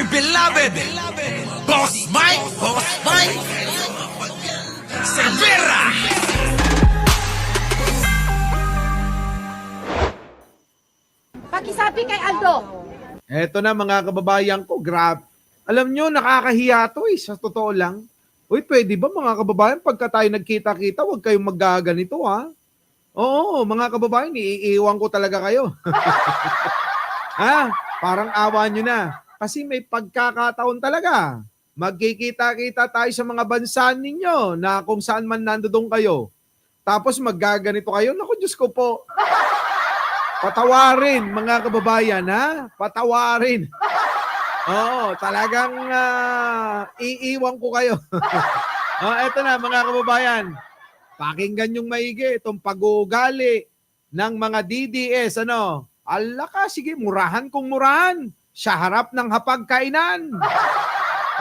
dear beloved, Boss Mike, Cervera. Pakisabi kay Aldo. Eto na mga kababayan ko, grab. Alam nyo, nakakahiya to sa totoo lang. Uy, pwede ba mga kababayan, pagka tayo nagkita-kita, huwag kayong maggaganito ha? Oo, mga kababayan, iiwan ko talaga kayo. Ha? Parang awa nyo na. Kasi may pagkakataon talaga. Magkikita-kita tayo sa mga bansa ninyo na kung saan man nandoon kayo. Tapos maggaganito kayo. Naku, Diyos ko po. Patawarin, mga kababayan, ha? Patawarin. Oo, talagang iiwan ko kayo. Eto na, mga kababayan. Pakinggan yung maigi itong pag-uugali ng mga DDS. Ala ka, sige, murahan kung murahan. Sa harap ng hapagkainan.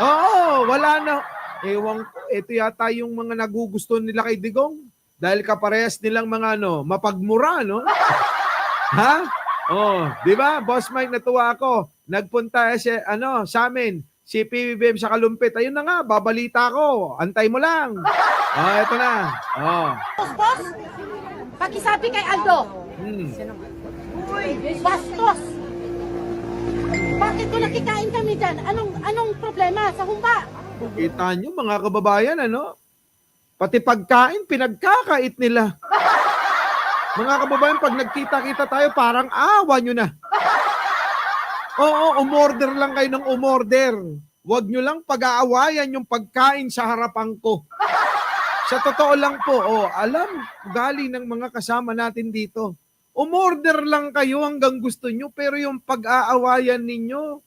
Oo, wala na. Ewan ko, ito yata yung mga nagugusto nila kay Digong. Dahil kaparehas nilang mga mapagmura, no? Ha? Oh, di ba? Boss Mike, natuwa ako. Nagpunta siya, sa amin, si PBBM sa Kalumpit. Ayun na nga, babalita ko. Antay mo lang. Eto na. Boss, pakisabi kay Aldo. Uy, bastos. Bakit ko nakikain kami dyan? Anong problema sa humba? Kita nyo, mga kababayan, pati pagkain, pinagkakait nila. Mga kababayan, pag nagkita-kita tayo, parang awa nyo na. Oo, umorder lang kayo ng umorder. Huwag nyo lang pag-aawayan yung pagkain sa harapan ko. Sa totoo lang po, alam, galing ng mga kasama natin dito. Umorder lang kayo hanggang gusto nyo, pero yung pag-aawayan ninyo,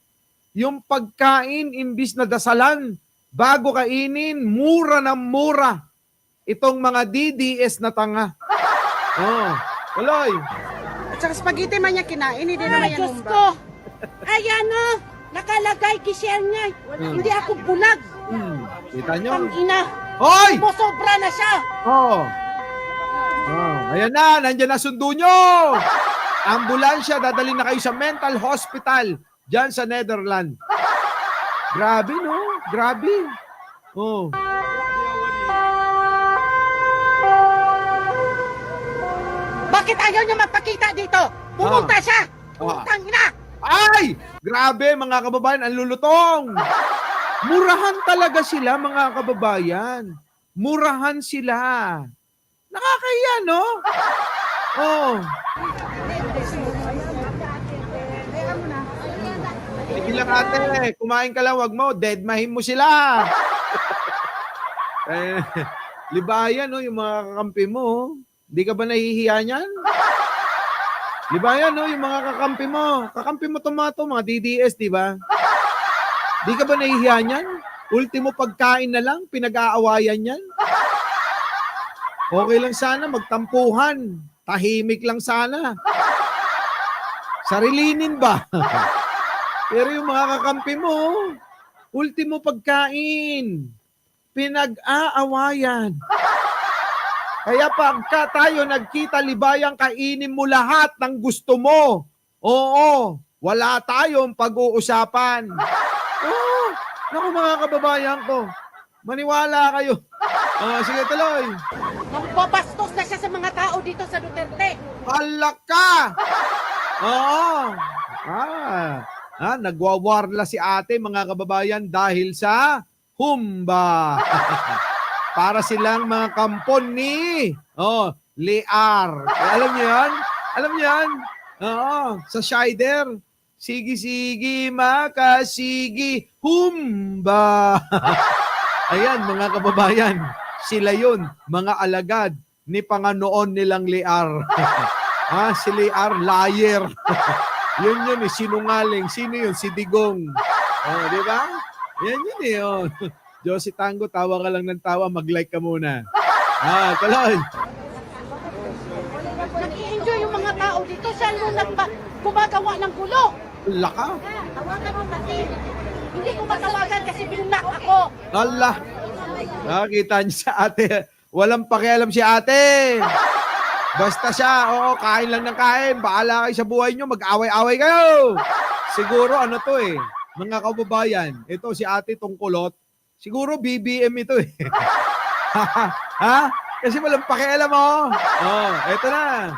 yung pagkain, imbis na dasalan, bago kainin, mura na mura. Itong mga DDS na tanga. Waloy. At saka spaghetti man niya kinain, hindi naman Ay, yan Diyos humba. ko. Ayan nakalagay kishare niya. Hindi ako bulag. Kita nyo? Pang-ina. Hoy! Sobra na siya. Ayan na, nandiyan na sundo nyo. Ambulansya, dadalhin na kayo sa mental hospital dyan sa Netherlands. Grabe, no? Grabe. Bakit ayaw niya magpakita dito? Pumunta siya. Putang ina. Ay! Grabe, mga kababayan, ang lulutong. Murahan talaga sila, mga kababayan. Murahan sila. Nakakahiya, no? Sige lang, ate. Kumain ka lang, wag mo. Deadmahin mo sila. Libayan, yung mga kakampi mo. Hindi ka ba nahihiya niyan? Libayan, yung mga kakampi mo. Kakampi mo tomato, mga DDS, di ba? Di ka ba nahihiya niyan? Ultimo pagkain na lang, pinag-aawayan yan. Okay lang sana, magtampuhan. Tahimik lang sana. Sarilinin ba? Pero yung mga kakampi mo, ultimo pagkain. Pinag-aawayan. Kaya pagka tayo nagkita libayang, kainin mo lahat ng gusto mo. Oo, wala tayong pag-uusapan. Naku, mga kababayan ko, maniwala kayo. Sige, tuloy. Nagpapastos na siya sa mga tao dito sa Duterte. Palak ka! Nagwawarla si ate, mga kababayan, dahil sa humba. Para silang mga kampon ni Liar. Alam niyo yan? Alam niyo yan? Sa Shider. Sige-sige, makasigi, humba. Ayan, mga kababayan, sila yun, mga alagad ni Panganoon nilang Liar. Si Liar, liar. Yun, sinungaling. Sino yun? Si Digong. Di ba? Yan yun. Josie Tango, tawa ka lang ng tawa, mag-like ka muna. Tuloy. Nag-i-enjoy yung mga tao dito. Siya nung gumagawa ng gulo. Laka. Tawagan mo kasi. Hindi ko matawagan kasi binak ako. Allah. Nakakita niyo sa ate. Walang pakialam si ate. Basta siya, kain lang ng kain. Bahala kayo sa buhay niyo. Mag-away-away kayo. Siguro mga kababayan, ito si ate tungkulot, siguro BBM ito eh. Ha? Kasi walang pakialam mo. Oh, ito na.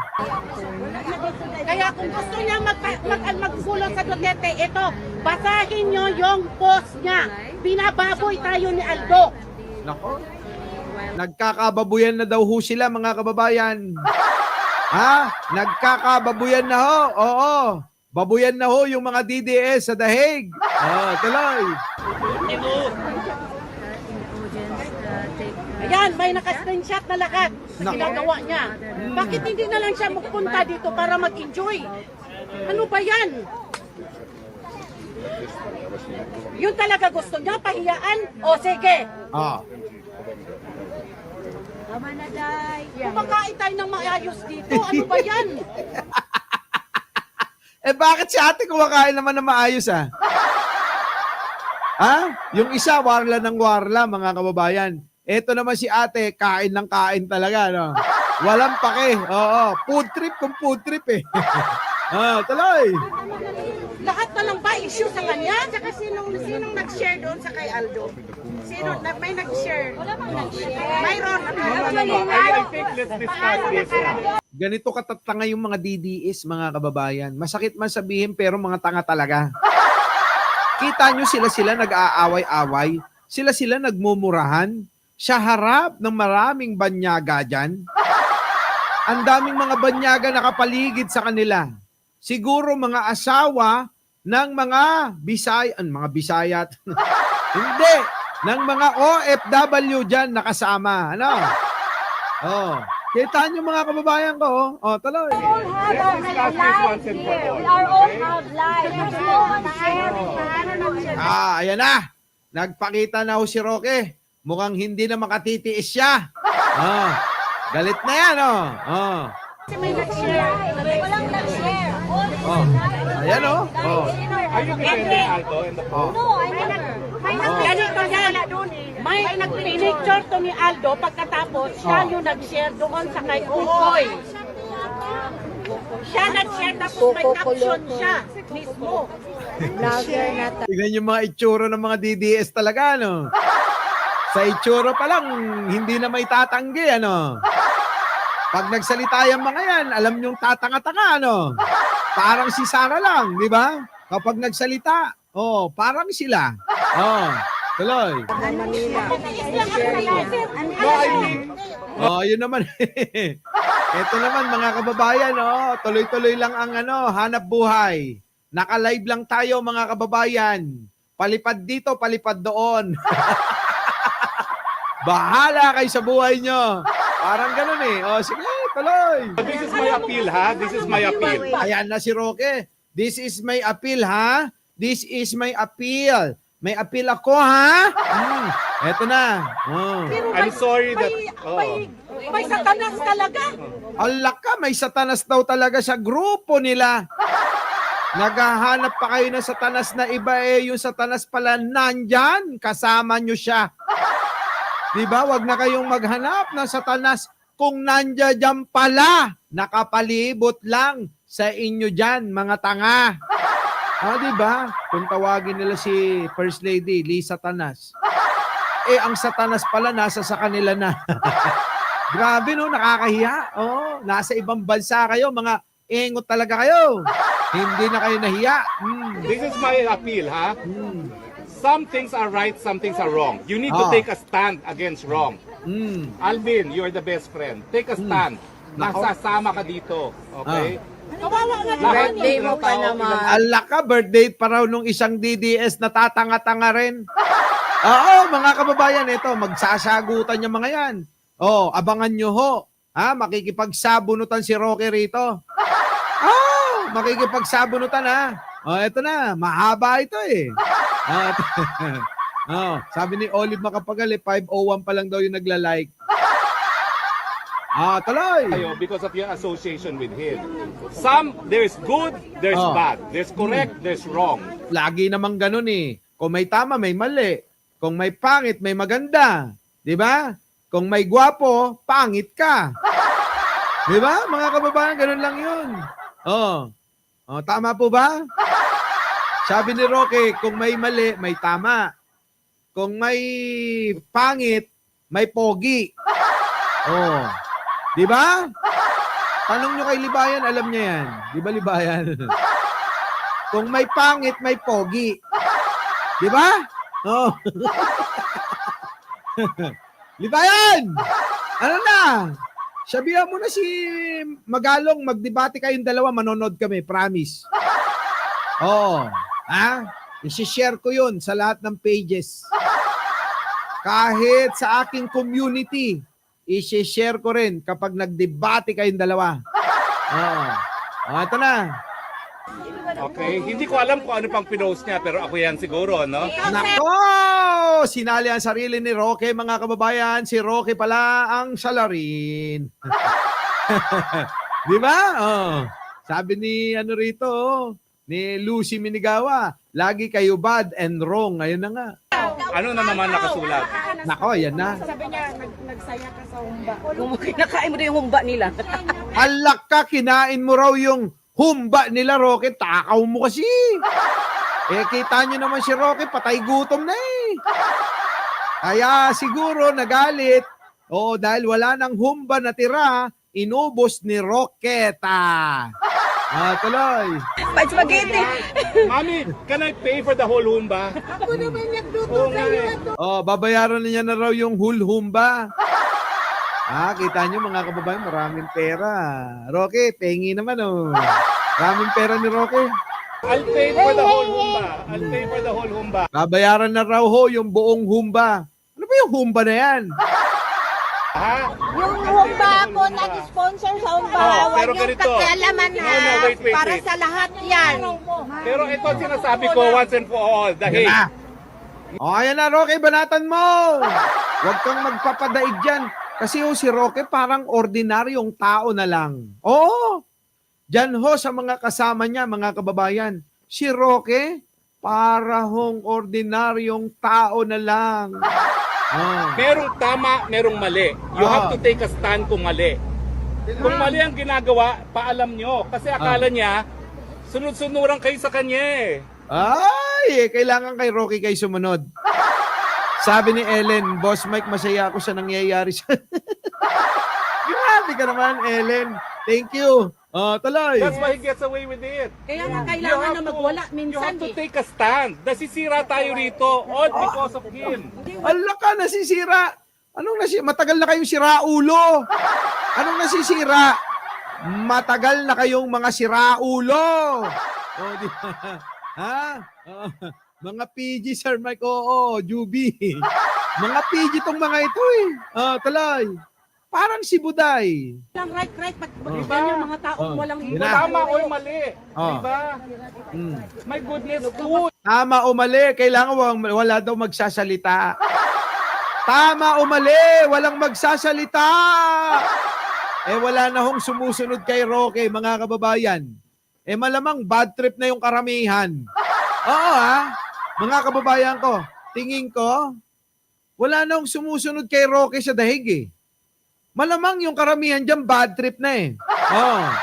Kaya kung gusto niya magkulong sa Duterte, ito, basahin nyo yung post niya. Binababoy tayo ni Aldo. Nako. Nagkakababuyan na daw ho sila, mga kababayan. Ha? Nagkakababuyan na ho. Oo. Babuyan na ho yung mga DDS sa Dahig. Oh, tuloy. Ayan, may naka-screenshot na lahat na Nako. ginagawa niya. Bakit hindi na lang siya magpunta dito para mag-enjoy? Ano ba yan? Yun talaga gusto niya, pahiyaan? O sige, Ah. kumakain tayo ng maayos dito. Ano ba yan? Eh bakit si ate kumakain naman na maayos ah? Ha? Yung isa, warla ng warla, mga kababayan. Ito naman si ate, kain ng kain talaga, no? Walang pake. Oo, food trip kung food trip eh. Ah, tuloy. Lahat na lang ba issue sa kanya? Tsaka sinong nag-share doon sa kay Aldo? Sino may nag-share? Wala bang nag-share? Mayroon. Ganito katatanga yung mga DDS, mga kababayan. Masakit man sabihin, pero mga tanga talaga. Kita nyo sila nag-aaway-away. Sila nagmumurahan. Sa harap ng maraming banyaga dyan. Ang daming mga banyaga nakapaligid sa kanila. Siguro mga asawa ng mga Bisaya. Hindi. Ng mga OFW dyan nakasama. Ano? Oh. Kita nyo mga kababayan ko. Oh, tuloy. Ayan na. Nagpakita na ho si Roque. Mukhang hindi na makatitiis siya. Oh. Galit na yan, oh. Oh. May nag-share. Walang nag-share. Oh. Ayan, oh. Oh. Oh. Ganito yan. May nag-picture to ni Aldo pagkatapos siya yung nag-share doon sa kay Ukoy. Siya nag-share tapos may caption siya mismo. Tignan yung mga itsura ng mga DDS talaga, no? Sa itsura pa lang, hindi na may tatanggi, ano? Pag nagsalita yung mga yan, alam nyong tatanga-tanga, ano? Parang si Sara lang, di ba? Kapag nagsalita, oh, parang sila. Oh, tuloy. Oh, yun naman. Ito naman, mga kababayan, oh, tuloy-tuloy lang ang hanap buhay. Naka-live lang tayo, mga kababayan. Palipad dito, palipad doon. Bahala kayo sa buhay nyo. Parang ganun eh. O, sige, tuloy. This is my appeal, ha? This is my appeal. Ayan na si Roque. This is my appeal, ha? This is my appeal. May appeal ako, ha? Eto na. Oh. I'm sorry that... May satanas talaga. Allah ka, may satanas daw talaga sa grupo nila. Naghahanap pa kayo ng satanas na iba eh. Yung satanas pala nandyan. Kasama nyo siya. Diba? Wag na kayong maghanap ng satanas kung nandiyan pala. Nakapalibot lang sa inyo dyan, mga tanga. Diba? Kung tawagin nila si First Lady, Lee Satanas. Eh, ang satanas pala nasa sa kanila na. Grabe, no? Nakakahiya. Oh, nasa ibang bansa kayo. Mga engot talaga kayo. Hindi na kayo nahiya. This is my appeal, ha? Some things are right, some things are wrong. You need to take a stand against wrong. Alvin, you're the best friend. Take a stand. Nasasama ka dito. Okay? Kawawa nga Birthday mo pa naman. Ala ka, birthday pa raw nung isang DDS na tatanga-tanga rin. Oo, mga kababayan, ito, magsasagutan yung mga yan. Oh, abangan nyo ho. Ha, makikipagsabunutan si Roque rito. Oh, makikipagsabunutan ha. Oh, ito na, mahaba ito eh. Sabi ni Olive Macapagal, 501 pa lang daw yung nagla-like. Tuloy. Because of your association with him. There's good, there's bad. There's correct, there's wrong. Lagi namang ganun eh. Kung may tama, may mali. Kung may pangit, may maganda. Di ba? Kung may gwapo, pangit ka. Di ba? Mga kababayan, ganun lang yun. Tama po ba? Sabi ni Roque, kung may mali, may tama. Kung may pangit, may pogi. Oh. Di ba? Tanong nyo kay Libayan, alam niya yan. Di ba, Libayan? Kung may pangit, may pogi. Di ba? Oh. Libayan! Ano na? Sabihan mo na si Magalong, magdebate kayong dalawa, manonood kami, promise. Oo. Ha? I-share ko yun sa lahat ng pages. Kahit sa aking community, i-share ko rin kapag nagdebate kayong dalawa. Oo. Ito na. Okay, hindi ko alam kung ano pang pinost niya, pero ako yan siguro, no? Nako! Sinali ang sarili ni Roque, mga kababayan. Si Roque pala ang salarin. Di ba? Oh. Sabi ni ano rito, ni Lucy Minigawa, lagi kayo bad and wrong. Ayun na nga. Ano na naman nakasulat? Nako, yan na. Sabi niya, nagsaya ka sa humba. Kung kinakain mo na yung humba nila. Alak ka, kinain mo raw yung humba nila, Roque. Takaw mo kasi. Eh, kita nyo naman si Roque, patay gutom na eh. Kaya siguro nagalit. Oo, dahil wala nang humba na tira, inubos ni Roqueta. Tuloy. Spaghetti. Mami, can I pay for the whole humba? Ako naman nagluto Oo nga sa'yo. eh. Oh, babayaran na niya na raw yung humba. Kita nyo mga kababayan, maraming pera. Roque, pengi naman oh. Maraming pera ni Roque. I'll pay for the whole humba. I'll pay for the whole humba. Babayaran na raw ho yung buong humba. Ano ba yung humba na yan? Ha? Yung humba ako nag-sponsor sa humba. Oh, Huwag pero yung ganito. pakialaman ha. No, wait. Para sa lahat yan. Pero ito ang sinasabi ko once and for all. Yan Dahil, na. Ayan na, Roque, banatan mo. Huwag kang magpapadaig dyan. Kasi ho, si Roque parang ordinaryong tao na lang. Oo. Diyan ho sa mga kasama niya, mga kababayan. Si Roque, para hong ordinaryong tao na lang. merong tama, merong mali. You have to take a stand kung mali. Kung mali ang ginagawa, paalam nyo. Kasi akala niya, sunod-sunuran kayo sa kanya eh. Ay, kailangan kay Roque kayo sumunod. Sabi ni Ellen, Boss Mike, masaya ako sa nangyayari sa... Grabe ka naman, Ellen. Thank you. Tuloy. That's why he gets away with it. Kaya nga kailangan na magwala You minsan have to eh. take a stand. Nasisira tayo rito all because of him. Ala ka, nasisira. Anong nasisira? Matagal na kayong siraulo. Anong nasisira? Matagal na kayong mga siraulo. Di ba? Ha? Mga PG, Sir Mike. Oo, Juby. Mga PG tong mga ito eh. Tuloy. Parang si Buday. Walang right. Diba? Yan yung mga taong walang Yun na. Tama o mali. Diba? My goodness, food. Tama o mali, kailangan wala daw magsasalita. Tama o mali, walang magsasalita. Wala na hong sumusunod kay Roque, mga kababayan. Malamang bad trip na yung karamihan. Oo mga kababayan ko, tingin ko, wala na hong sumusunod kay Roque sa dahig eh. Malamang yung karamihan dyan, bad trip na eh.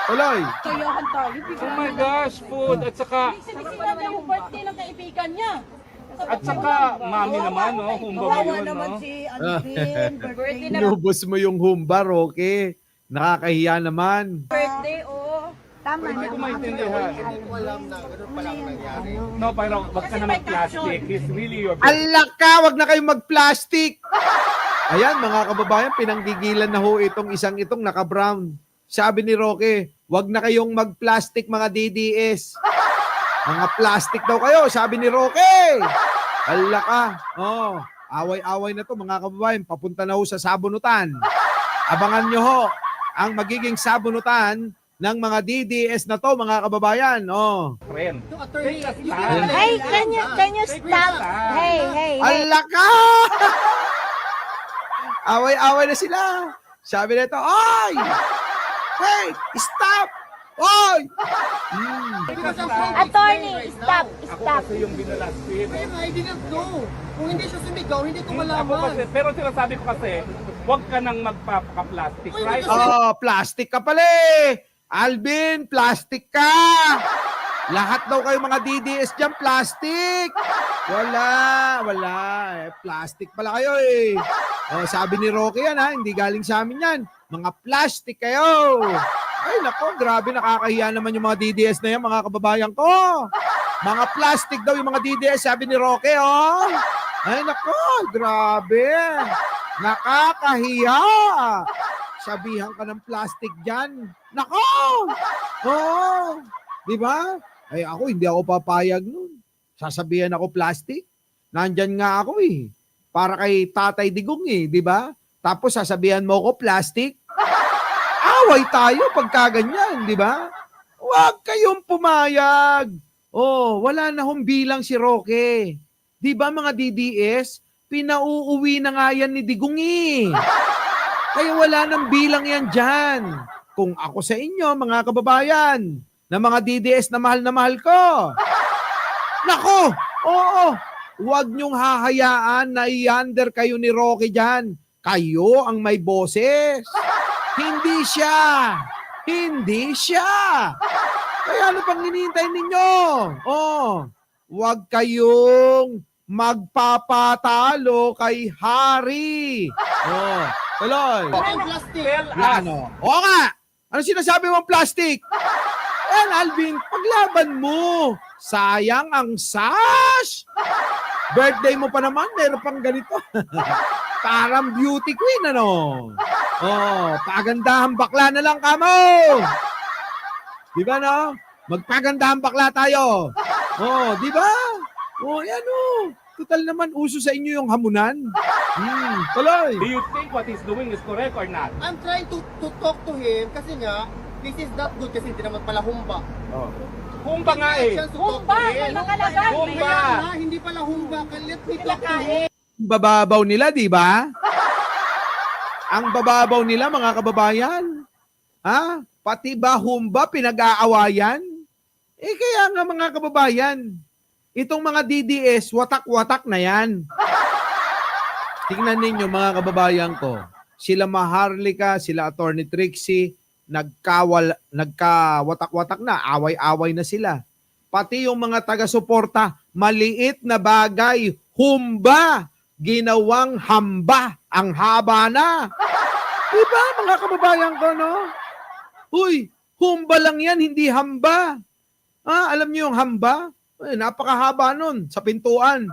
Tuloy. kayahan tayo. Oh my gosh, food. At saka, Sinabi yung birthday ng kaibigan niya. mami naman, no? Humba mo yun, no? Alvin, birthday na Inubos mo yung humba, Roque. Nakakahiya naman. birthday, oh. Tama Hindi na. ko maintindihan. No, pero wag ka na mag-plastic. He's really your best. Alak ka, wag na kayong mag-plastic. Ayan, mga kababayan, pinanggigilan na ho itong isang itong naka-brown. Sabi ni Roque, wag na kayong mag-plastic mga DDS. Mga plastic daw kayo, sabi ni Roque. Alak ka. Away-away na to mga kababayan, papunta na ho sa sabunutan. Abangan nyo ho ang magiging sabunutan ng mga DDS na to, mga kababayan. Friend. Take a stand. Hey, can you stop? Hey. Alak ka! Away-away na sila. Sabi nito, oy! Hey, stop! Oy! Take a stand. Attorney, stop. Ako kasi yung binalastin. I didn't know. Kung hindi siya sumigaw, hindi ko Ako malaman. kasi, pero sinasabi ko kasi, huwag ka nang magpapaka-plastic, right? Plastic ka pala eh. Alvin, plastic ka! Lahat daw kayo mga DDS dyan, plastic. Wala. Plastic pala kayo eh. Oh, sabi ni Rocky yan ha, hindi galing sa amin yan. Mga plastic kayo. Ay nako, grabe, nakakahiya naman yung mga DDS na yan, mga kababayan ko. Mga plastic daw yung mga DDS, sabi ni Rocky, oh. Ay nako, grabe. Nakakahiya. Sabihan ka ng plastic dyan. Nako! Oo. Di ba? Ay ako, hindi ako papayag nun. Sasabihan ako plastic. Nandyan nga ako eh. Para kay Tatay Digong eh, di ba? Tapos sasabihan mo ako plastic. Away tayo pagka ganyan, di ba? Huwag kayong pumayag. Oh, wala na hong bilang si Roque. Di ba mga DDS? Pinauuwi na nga yan ni Digong eh. Kaya wala nang bilang yan dyan. Kung ako sa inyo, mga kababayan, na mga DDS na mahal ko. Nako, oo, huwag niyong hahayaan na i-under kayo ni Rocky dyan. Kayo ang may boses. Hindi siya. Hindi siya. Kaya ano pang hinihintay ninyo? Oh, huwag kayong magpapatalo kay Hari. Oh, tuloy. Tell us. Ano? Oo nga. Ano sinasabi mong plastic? Yan, Alvin, paglaban mo. Sayang ang sash. Birthday mo pa naman, meron pang ganito. Parang beauty queen, ano? Oh, pagandahan bakla na lang kamo. Di ba, no? Magpagandahan bakla tayo. Oh, di ba? Oh, yan, oh. Total naman, uso sa inyo yung hamunan. Tuloy. Do you think what he's doing is correct or not? I'm trying to talk to him kasi nga, this is not good kasi hindi naman pala humba. Oh. Humba nga eh. Humba, may nakalagay. Humba. Kaya nga, hindi pala humba. Let me talk to him. Bababaw nila, di ba? Ang bababaw nila, mga kababayan. Ha? Pati ba humba pinag-aawayan? Eh kaya nga mga kababayan, itong mga DDS, watak-watak na yan. Tingnan ninyo mga kababayan ko, sila Maharlika, sila Attorney Trixie, nagkawatak-watak na, away-away na sila. Pati yung mga taga-suporta, maliit na bagay, humba, ginawang hamba, ang haba na. Diba mga kababayan ko, no? Uy, humba lang yan, hindi hamba. Ah, alam niyo yung hamba? Ay, napakahaba nun sa pintuan.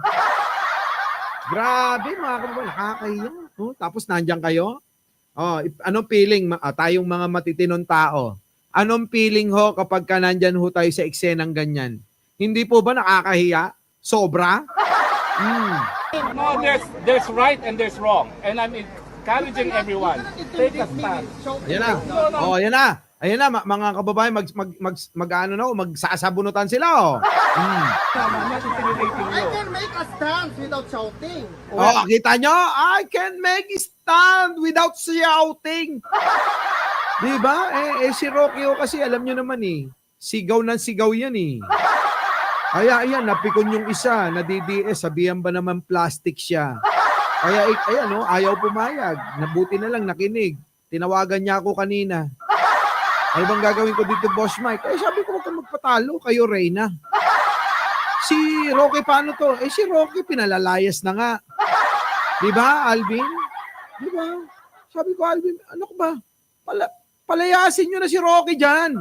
Grabe mga kababayan, nakakahiya. Oh, tapos nandiyan kayo? Oh, anong feeling tayong mga matitinong tao? Anong feeling ho kapag ka nandyan ho tayo sa eksenang ganyan? Hindi po ba nakakahiya? Sobra? No, there's right and there's wrong. And I'm encouraging everyone. Take a stand. Ayan na. Oh, ayan na. Ayan na, mga kababayan, magsasabunutan sila, oh. I'm not intimidating I you. can make a stance without shouting. Oh, kita nyo? I can make a stand without shouting. Diba? Si Rocky kasi, alam nyo naman eh, sigaw ng sigaw yan eh. Kaya ayan, napikon yung isa, na DDS, sabihan ba naman plastic siya. Kaya ayan, no, ayaw pumayag. Nabuti na lang, nakinig. Tinawagan niya ako kanina. Ano bang gagawin ko dito, Boss Mike? Sabi ko, huwag kang magpatalo, kayo, Reyna. Si Rocky, paano to? Si Rocky, pinalalayas na nga. Diba, Alvin? Diba? Sabi ko, Alvin, ano ko ba? Palayasin nyo na si Rocky dyan.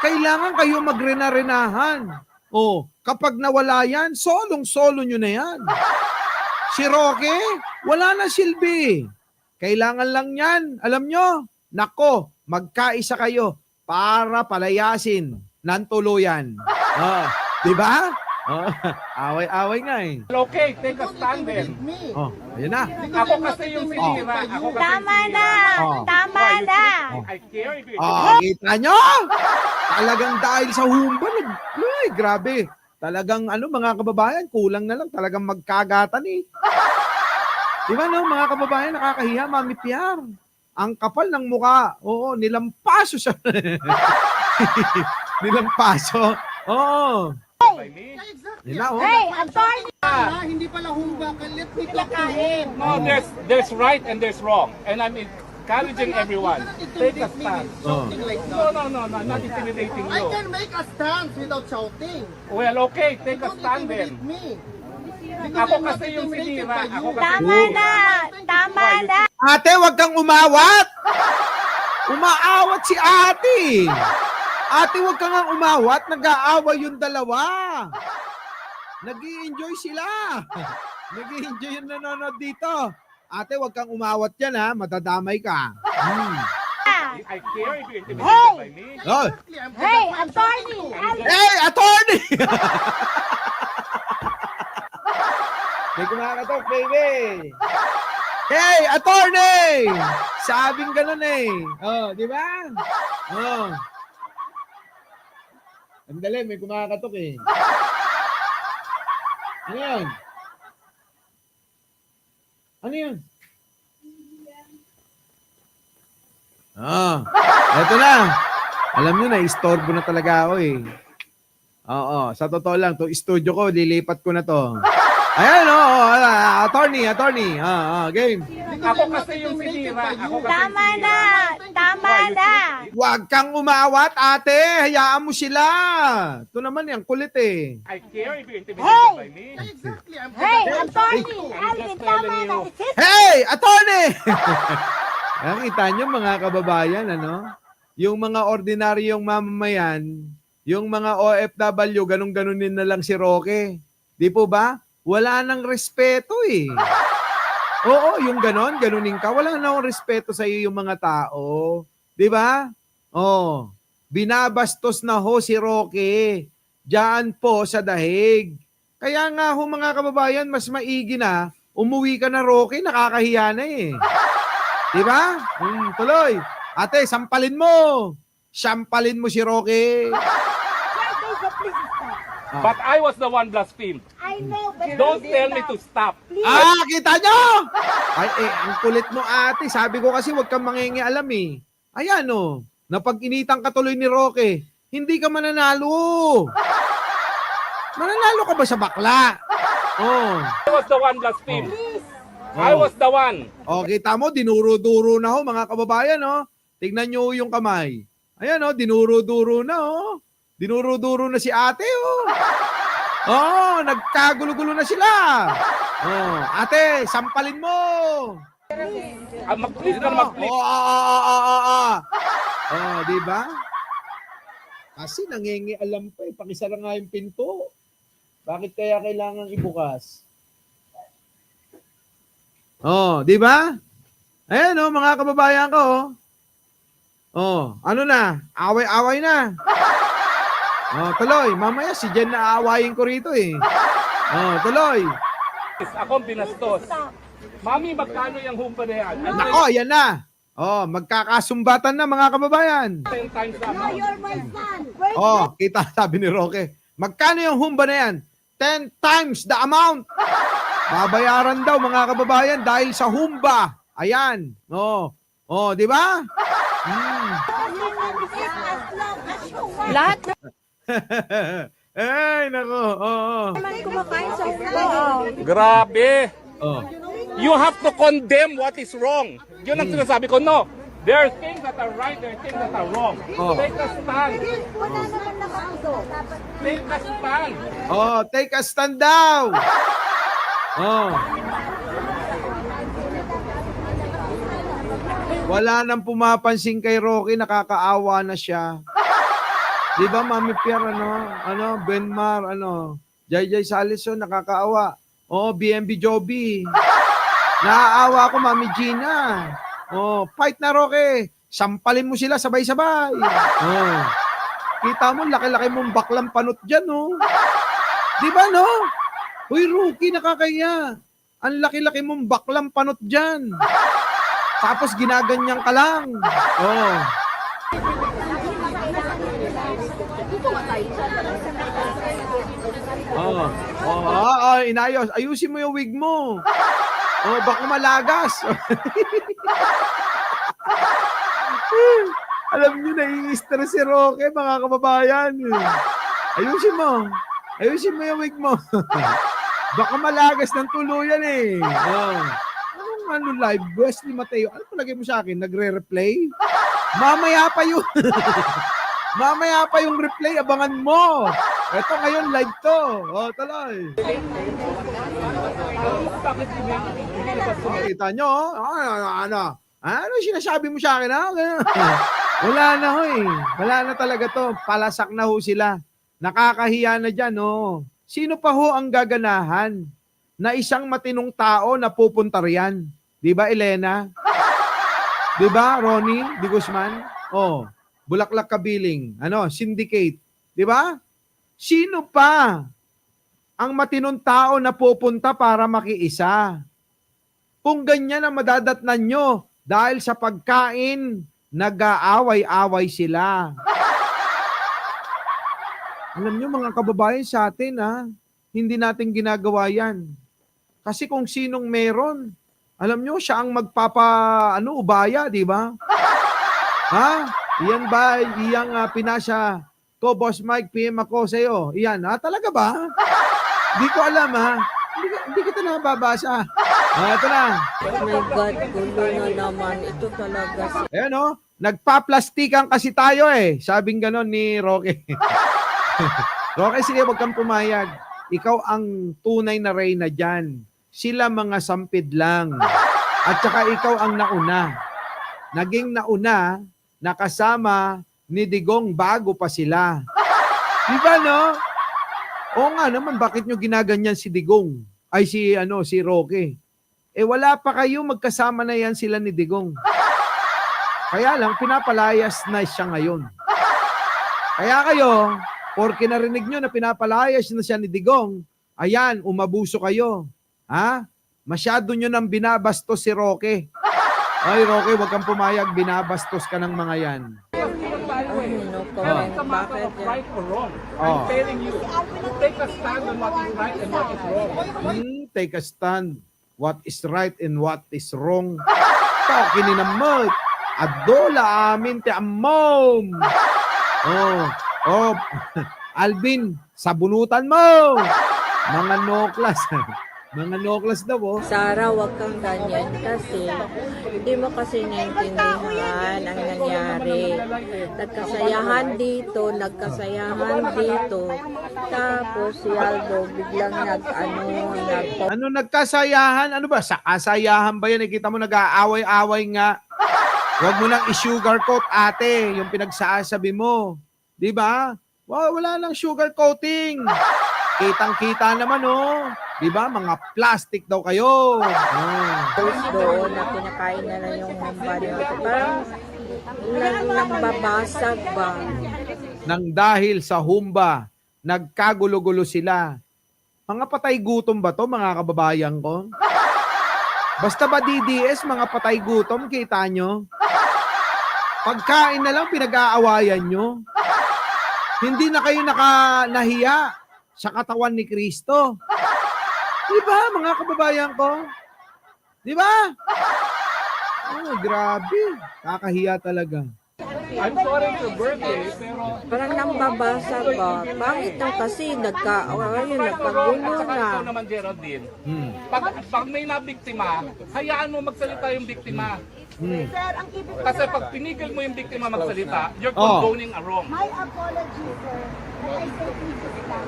Kailangan kayo magrena-renahan. Oh, kapag nawala yan, solong-solo nyo na yan. Si Rocky, wala na silbi. Kailangan lang yan. Alam nyo, nako, magkaisa kayo para palayasin ng tuluyan. Oh, di ba? Oh, away-away nga eh. Okay, take a stand then. Oh, ayan na. Ako kasi yung sinira. Ako kasi Tama yung na! sinira. Oh. Tama na! I care if you Oh, kita nyo? Talagang dahil sa humba, ay, grabe. Talagang mga kababayan, kulang na lang. Talagang magkagatan eh. Di ba no, mga kababayan, nakakahiya, Mami Piar. Ang kapal ng muka. Oo, nilampaso siya. Nilampaso. Oo. by me. Yun na, oh. Hey, Attorney! Hindi pala humba. Let me talk to him. No, there's right and there's wrong. And I'm discouraging everyone. Take a stand. Shouting like No, that. not intimidating I you. can make a stance without shouting. Well, okay, take a Don't stand intimidate then. me. Ako kasi yung sinira. Ako kasi Tama na! Tama na! Ate, wag kang umawat! Umaawat si ate! Ate, wag kang nga umawat. Nag-aaway yung dalawa. Nag-i-enjoy sila. Nag-i-enjoy yung nanonood dito. Ate, wag kang umawat yan ha. Madadamay ka. I care if you're intimidated by me. Oh. Hey, attorney! Hey, attorney! May kumakatok, baby. Hey, attorney! Sabing ganun eh. Oh, di ba? Oh. Andali, may kumakatok eh. Ano yan? Ano yan? Eto na. Alam nyo na, istorbo na talaga ako eh. Oo, sa totoo lang, to studio ko, lilipat ko na to. Ayan, attorney. Game. Ako kasi yung sinira. Ako kasi Tama yung na! sinira. Tama na! Huwag kang umawat, ate. Hayaan mo sila. Ito naman yan, kulit eh. I care if you're intimidated by me. Exactly. I'm Hey, gonna- attorney! I'm Alvin, just tama telling na! you. Hey, attorney! Nakita nyo mga kababayan, ano? Yung mga ordinaryong mamamayan, yung mga OFW, ganun-ganunin na lang si Roque. Di po ba? Wala nang respeto eh. Oo, yung ganunin ka. Wala nang respeto sa iyo yung mga tao. Di ba? Oh, binabastos na ho si Roque. Diyan po sa dahig. Kaya nga ho mga kababayan, mas maigi na, umuwi ka na Roque, nakakahiya na eh. Di ba? Tuloy. Ate, sampalin mo. Sampalin mo si Roque. But I was the one blasphemed. I know, but Don't tell me to stop. Kita nyo? Ay, ang kulit mo ate. Sabi ko kasi huwag kang mangingialam eh. Ayan o. Napag-initan ka tuloy ni Roque. Hindi ka mananalo. Mananalo ka ba sa bakla? Oh. I was the one blasphemed. I was the one. O, kita mo, dinuro-duro na ho, mga kababayan, oh. Tignan nyo yung kamay. Ayan, oh, dinuro-duro na, oh. Dinuro-duro na si ate, oh. Oh, nagkagulo-gulo na sila. Oh, ate, sampalin mo. Mag-please na mag-please. Oh, di ba? Kasi nangingialam pa eh. Pakisara nga yung pinto. Bakit kaya kailangan ibukas? Oh, di ba? Ayan oh, mga kababayan ko. Oh, ano na? Away-away na. Oh, tuloy. Mamaya si Jen na aawayin ko rito eh. Oh, tuloy. Ako ang binastos. Mami, magkano yung humpa na yan? Nako, ayan na. Oh, magkakasumbatan na mga kababayan. 10 times na amount. you're my son! Oh, kita sabi ni Roque. Magkano yung humba na yan? 10 times the amount. Babayaran daw mga kababayan dahil sa humba. Ayan. Oh. Oh, di ba? Lahat Ay, nako. Oh. naman kumakain sa humba. Grabe. Oh. You have to condemn what is wrong. Yun ang sinasabi ko. No. There are things that are right, there are things that are wrong. Oh. Take a stand. Wala naman nakauso. Take a stand. Oh, take a stand down. Oh. Wala nang pumapansin kay Rocky, nakakaawa na siya. Di ba, Mami Pierre, Benmar, Jai Salison, nakakaawa. Oh, BMB Joby. Naaawa ko, Mami Gina. Oh, fight na, Roque. Sampalin mo sila sabay-sabay. Oh. Kita mo, laki-laki mong baklang panot dyan, oh. Di ba, no? Uy, Rocky, nakakaya. Ang laki-laki mong baklang panot dyan. Tapos ginaganyan ka lang. Oh. Inayos. Ayusin mo yung wig mo. Oh, baka malagas. Alam niyo, nai-stress si Roque, mga kababayan. Ayusin mo. Ayusin mo yung wig mo. Baka malagas ng tuluyan eh. Oh. ano live, Wesley Mateo. Ano palagay mo sa akin? Nagre-replay? Mamaya pa yun. Mamaya pa yung replay, abangan mo. Ito ngayon, live to. O, tuloy. Kita nyo, ano sinasabi mo sa akin, ha? Wala na ho eh. Wala na talaga to. Palasak na ho sila. Nakakahiya na dyan, oh. Sino pa ho ang gaganahan na isang matinong tao na pupunta riyan? Di ba, Elena? Di ba, Ronnie? Di Guzman? Oh, Bulaklak Kabiling. Syndicate. Di ba? Sino pa ang matinong tao na pupunta para makiisa? Kung ganyan ang madadatnan nyo dahil sa pagkain, nag-aaway-away sila. Alam nyo mga kababayan sa atin, hindi natin ginagawa yan. Kasi kung sinong meron, alam nyo, siya ang ubaya, di ba? Iyan ba, iyang pinasya ko, Boss Mike, PM ako sa iyo. Iyan, talaga ba? Di ko alam, Hindi kita nababasa. Ito na. Oh my God, gulo na naman. Ito talaga si... Ayan, nagpa-plastikan kasi tayo Sabing ganon ni Roque. Roque, sige, wag kang pumayag. Ikaw ang tunay na reyna dyan. Sila mga sampid lang. At saka ikaw ang nauna. Naging nauna, nakasama ni Digong bago pa sila. Di ba, no? Oo nga naman, bakit nyo ginaganyan si Digong? Ay, si Roque. Wala pa kayo, magkasama na yan sila ni Digong. Kaya lang, pinapalayas na siya ngayon. Kaya kayo, porke narinig nyo na pinapalayas na siya ni Digong, ayan, umabuso kayo. Masyado nyo nang binabastos si Roque. Ay, Roque, wag kang pumayag, binabastos ka ng mga yan. It's a matter of right or wrong. I'm telling you, take a stand on what is right and what is wrong. Take a stand. What is right and what is wrong. Talking in a mug. Adola amin ti amom. Alvin, sabunutan mo. Mga no-class. Mga no-class daw, Sarah, wag kang ganyan kasi hindi mo kasi naintindihan ang nangyari. Nagkasayahan dito, tapos si Aldo biglang nagkasayahan? Ano ba? Sa kasayahan ba yan? Kita mo nag-aaway-aaway nga. Huwag mo nang i-sugarcoat, ate, yung pinagsasabi mo. Di ba? Wala lang sugarcoating. Kitang-kita naman, Di ba? Mga plastic daw kayo. doon na kinakain na lang yung hamba nila. Parang nambabasag ba? Nang dahil sa humba, nagkagulo-gulo sila. Mga patay gutom ba to, mga kababayan ko? Basta ba DDS, mga patay gutom, kita nyo? Pagkain na lang pinag-aawayan nyo. Hindi na kayo nahiya sa katawan ni Kristo. Di ba, mga kababayan ko? Di ba? Grabe. Kakahiya talaga. I'm sorry it's your birthday, pero... Parang nambabasag ba? Bakit nang kasi nagkagulo Saka na? ikaw naman, Geraldine, pag may nabiktima, hayaan mo magsalita yung biktima. Kasi pag pinigil mo yung biktima magsalita, you're condoning a wrong. My apology, sir. I said Jesus lang.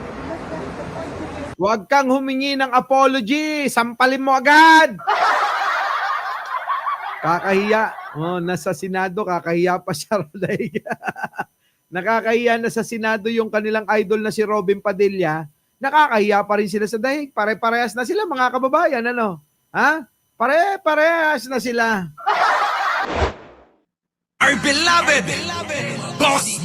Huwag kang humingi ng apology. Sampalin mo agad. Kakahiya. Nasa Senado, kakahiya pa siya. Nakakahiya na sa Senado yung kanilang idol na si Robin Padilla. Nakakahiya pa rin sila sa daig. Pare-parehas na sila, mga kababayan. Pare-parehas na sila. Our beloved Boss